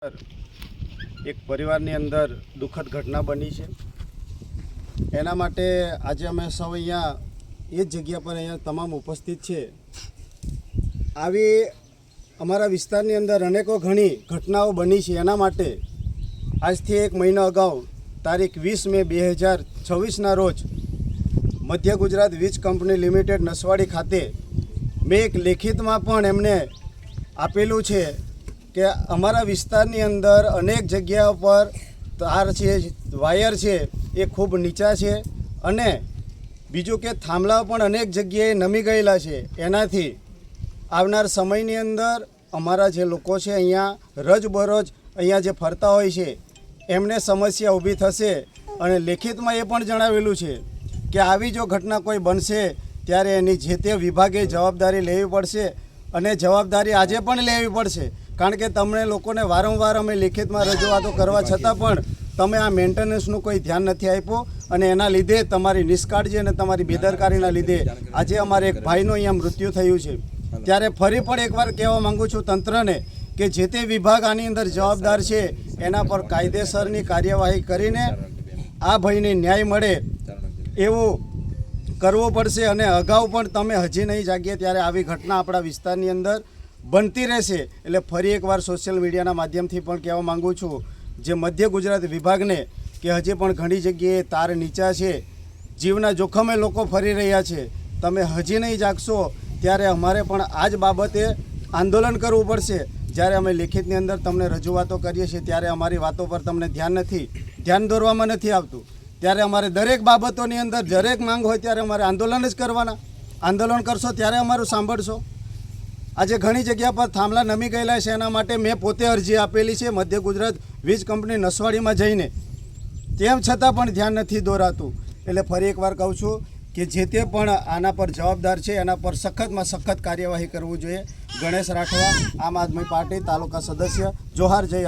એક પરિવારની અંદર દુઃખદ ઘટના બની છે। એના માટે આજે અમે સૌ અહીંયા એ જ જગ્યા પર અહીંયા તમામ ઉપસ્થિત છે। આવી અમારા વિસ્તારની અંદર અનેકો ઘણી ઘટનાઓ બની છે। એના માટે આજથી એક મહિના અગાઉ તારીખ 20 મે 2026ના રોજ મધ્ય ગુજરાત વીજ કંપની લિમિટેડ નસવાડી ખાતે મેં એક લેખિતમાં પણ એમને આપેલું છે કે અમારા વિસ્તારની અંદર અનેક જગ્યાઓ પર તાર છે, વાયર છે એ ખૂબ નીચા છે અને બીજું કે થાંભલા પણ અનેક જગ્યાએ નમી ગયેલા છે। એનાથી આવનાર સમયની અંદર અમારા જે લોકો છે અહીંયા રોજબરોજ અહીંયા જે ફરતા હોય છે એમને સમસ્યા ઊભી થશે। અને લેખિતમાં એ પણ જણાવેલું છે કે આવી જો ઘટના કોઈ બનશે ત્યારે એની જે તે વિભાગે જવાબદારી લેવી પડશે અને જવાબદારી આજે પણ લેવી પડશે। કારણ કે તમને લોકોને વારંવાર અમે લેખિતમાં રજૂઆતો કરવા છતાં પણ તમે આ મેન્ટેનન્સનું કોઈ ધ્યાન નથી આપ્યું અને એના લીધે તમારી નિષ્કાળજી અને તમારી બેદરકારીના લીધે આજે અમારે એક ભાઈનું અહીંયા મૃત્યુ થયું છે। ત્યારે ફરી પણ એકવાર કહેવા માગું છું તંત્રને કે જે તે વિભાગ આની અંદર જવાબદાર છે એના પર કાયદેસરની કાર્યવાહી કરીને આ ભાઈને ન્યાય મળે એવું કરવું પડશે। અને અગાઉ પણ તમે હજી નહીં જાગીએ ત્યારે આવી ઘટના આપણા વિસ્તારની અંદર બનતી રહેશે। એટલે ફરી એકવાર સોશિયલ મીડિયાના માધ્યમથી પણ કહેવા માગું છું જે મધ્ય ગુજરાત વિભાગને કે હજી પણ ઘણી જગ્યાએ તાર નીચા છે, જીવના જોખમે લોકો ફરી રહ્યા છે, તમે હજી નહીં જાગશો ત્યારે અમારે પણ આ જ બાબતે આંદોલન કરવું પડશે। જ્યારે અમે લેખિતની અંદર તમને રજૂઆતો કરીએ છીએ ત્યારે અમારી વાતો પર તમને ધ્યાન દોરવામાં નથી આવતું। ત્યારે અમારે દરેક બાબતોની અંદર દરેક માંગ હોય ત્યારે અમારે આંદોલન જ કરવાના। આંદોલન કરશો ત્યારે અમારું સાંભળશો। આજે ઘણી જગ્યા પર થાંભલા નમી ગયેલા છે એના માટે મેં પોતે અરજી આપેલી છે મધ્ય ગુજરાત વીજ કંપની નસવાડીમાં જઈને, તેમ છતાં પણ ધ્યાન નથી દોરાતું। એટલે ફરી એકવાર કહું છું કે જે તે પણ આના પર જવાબદાર છે એના પર સખતમાં સખત કાર્યવાહી કરવું જોઈએ। ગણેશ રાઠવા, આમ આદમી પાર્ટી, તાલુકા સદસ્ય, જોહાર, જય આદિવાસી।